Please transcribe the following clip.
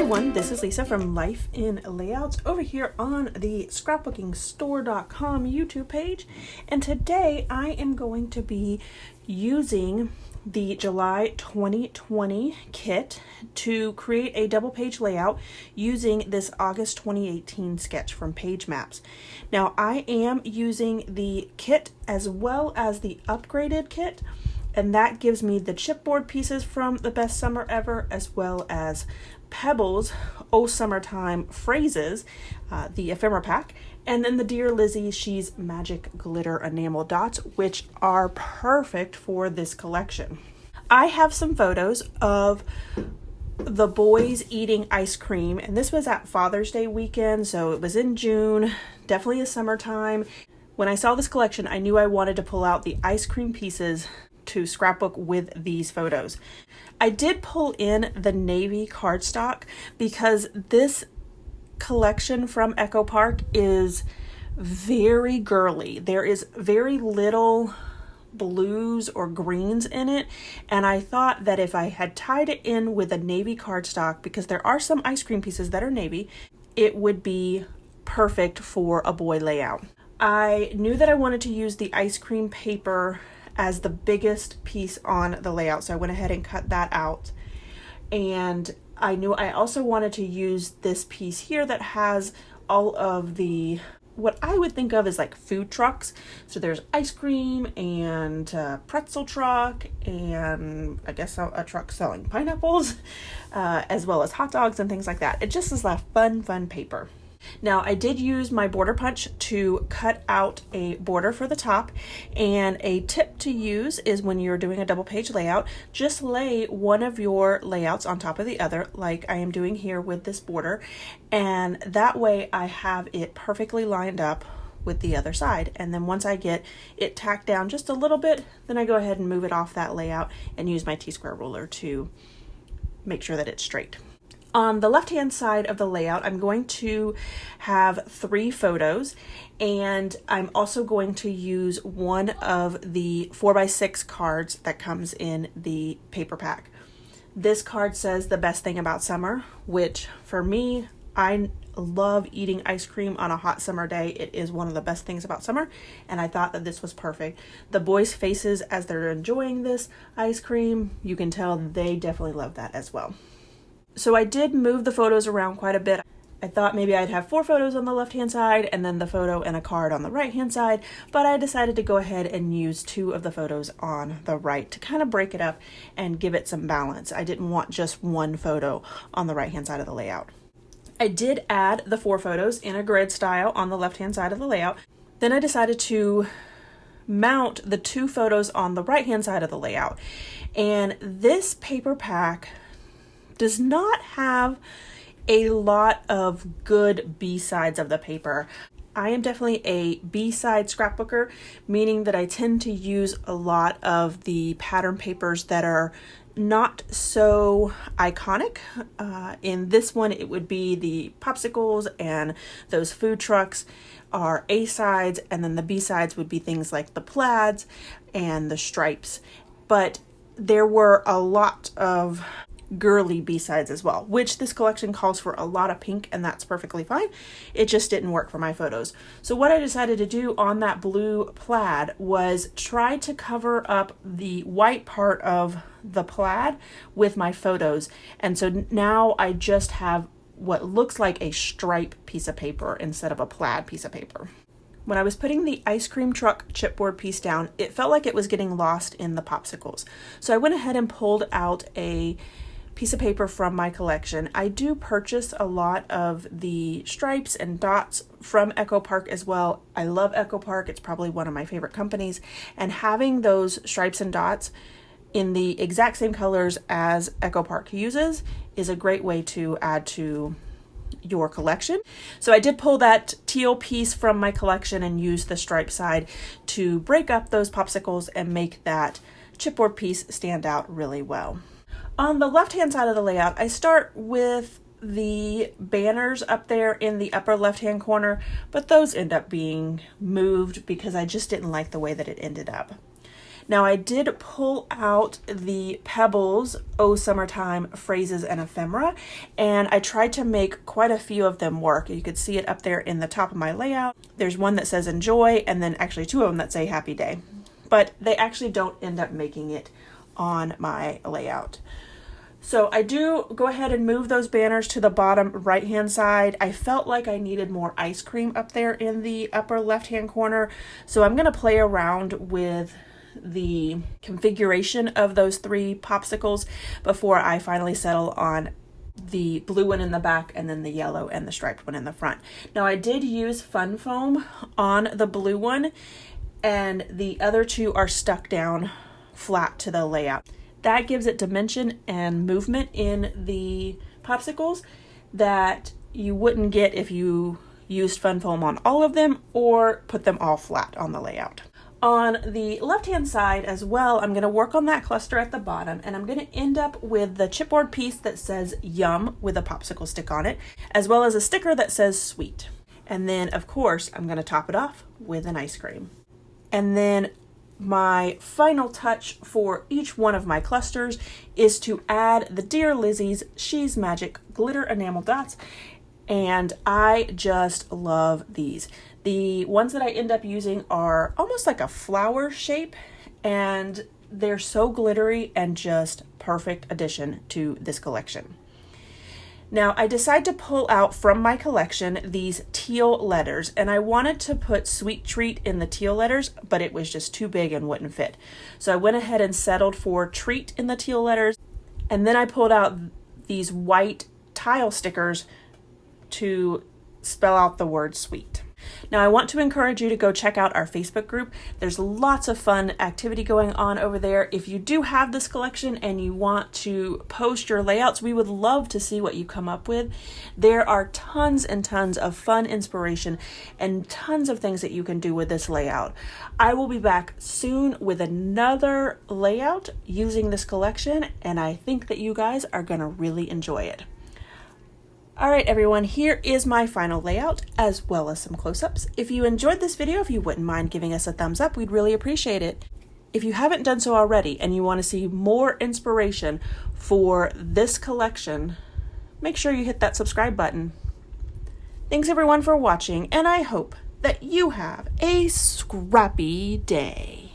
everyone, this is Lisa from Life in Layouts over here on the ScrapbookingStore.com YouTube page, and today I am going to be using the July 2020 kit to create a double page layout using this August 2018 sketch from Page Maps. Now I am using the kit as well as the upgraded kit, and that gives me the chipboard pieces from the Best Summer Ever as well as Pebbles, Oh Summertime Phrases, the ephemera pack, and then the Dear Lizzie She's Magic Glitter Enamel Dots, which are perfect for this collection. I have some photos of the boys eating ice cream, and this was at Father's Day weekend, so it was in June, definitely a summertime. When I saw this collection, I knew I wanted to pull out the ice cream pieces to scrapbook with these photos. I did pull in the navy cardstock because this collection from Echo Park is very girly. There is very little blues or greens in it, and I thought that if I had tied it in with a navy cardstock, because there are some ice cream pieces that are navy, it would be perfect for a boy layout. I knew that I wanted to use the ice cream paper as the biggest piece on the layout, so I went ahead and cut that out. And I knew I also wanted to use this piece here that has all of the, what I would think of as like food trucks. So there's ice cream and a pretzel truck, and I guess a truck selling pineapples, as well as hot dogs and things like that. It just is a fun paper. Now I did use my border punch to cut out a border for the top, and a tip to use is when you're doing a double page layout, just lay one of your layouts on top of the other like I am doing here with this border, and that way I have it perfectly lined up with the other side. And then once I get it tacked down just a little bit, then I go ahead and move it off that layout and use my T-square ruler to make sure that it's straight. On the left-hand side of the layout, I'm going to have 3 photos, and I'm also going to use one of the 4x6 cards that comes in the paper pack. This card says the best thing about summer, which for me, I love eating ice cream on a hot summer day. It is one of the best things about summer, and I thought that this was perfect. The boys' faces as they're enjoying this ice cream, you can tell they definitely love that as well. So I did move the photos around quite a bit. I thought maybe I'd have 4 photos on the left-hand side and then the photo and a card on the right-hand side, but I decided to go ahead and use 2 of the photos on the right to kind of break it up and give it some balance. I didn't want just one photo on the right-hand side of the layout. I did add the 4 photos in a grid style on the left-hand side of the layout. Then I decided to mount the 2 photos on the right-hand side of the layout. And this paper pack does not have a lot of good B-sides of the paper. I am definitely a B-side scrapbooker, meaning that I tend to use a lot of the pattern papers that are not so iconic. In this one, it would be the popsicles, and those food trucks are A-sides, and then the B-sides would be things like the plaids and the stripes. But there were a lot of girly B-sides as well, which this collection calls for a lot of pink, and that's perfectly fine. It just didn't work for my photos. So what I decided to do on that blue plaid was try to cover up the white part of the plaid with my photos. And so now I just have what looks like a stripe piece of paper instead of a plaid piece of paper. When I was putting the ice cream truck chipboard piece down, it felt like it was getting lost in the popsicles. So I went ahead and pulled out a piece of paper from my collection. I do purchase a lot of the stripes and dots from Echo Park as well. I love Echo Park. It's probably one of my favorite companies, and having those stripes and dots in the exact same colors as Echo Park uses is a great way to add to your collection. So I did pull that teal piece from my collection and use the stripe side to break up those popsicles and make that chipboard piece stand out really well. On the left-hand side of the layout, I start with the banners up there in the upper left-hand corner, but those end up being moved because I just didn't like the way that it ended up. Now I did pull out the Pebbles, Oh Summertime, Phrases, and Ephemera, and I tried to make quite a few of them work. You could see it up there in the top of my layout. There's one that says enjoy, and then actually two of them that say happy day. But they actually don't end up making it on my layout. So I do go ahead and move those banners to the bottom right hand side. I felt like I needed more ice cream up there in the upper left hand corner. So I'm going to play around with the configuration of those 3 popsicles before I finally settle on the blue one in the back and then the yellow and the striped one in the front. Now I did use fun foam on the blue one, and the other 2 are stuck down flat to the layout. That gives it dimension and movement in the popsicles that you wouldn't get if you used fun foam on all of them or put them all flat on the layout. On the left-hand side as well, I'm going to work on that cluster at the bottom, and I'm going to end up with the chipboard piece that says Yum with a popsicle stick on it, as well as a sticker that says Sweet. And then, of course, I'm going to top it off with an ice cream. And then my final touch for each one of my clusters is to add the Dear Lizzie's She's Magic glitter enamel dots, and I just love these. The ones that I end up using are almost like a flower shape, and they're so glittery and just perfect addition to this collection. Now I decided to pull out from my collection these teal letters, and I wanted to put Sweet Treat in the teal letters, but it was just too big and wouldn't fit. So I went ahead and settled for Treat in the teal letters, and then I pulled out these white tile stickers to spell out the word sweet. Now I want to encourage you to go check out our Facebook group. There's lots of fun activity going on over there. If you do have this collection and you want to post your layouts, we would love to see what you come up with. There are tons and tons of fun inspiration and tons of things that you can do with this layout. I will be back soon with another layout using this collection, and I think that you guys are going to really enjoy it. All right, everyone, here is my final layout as well as some close-ups. If you enjoyed this video, if you wouldn't mind giving us a thumbs up, we'd really appreciate it. If you haven't done so already and you want to see more inspiration for this collection, make sure you hit that subscribe button. Thanks everyone for watching, and I hope that you have a scrappy day.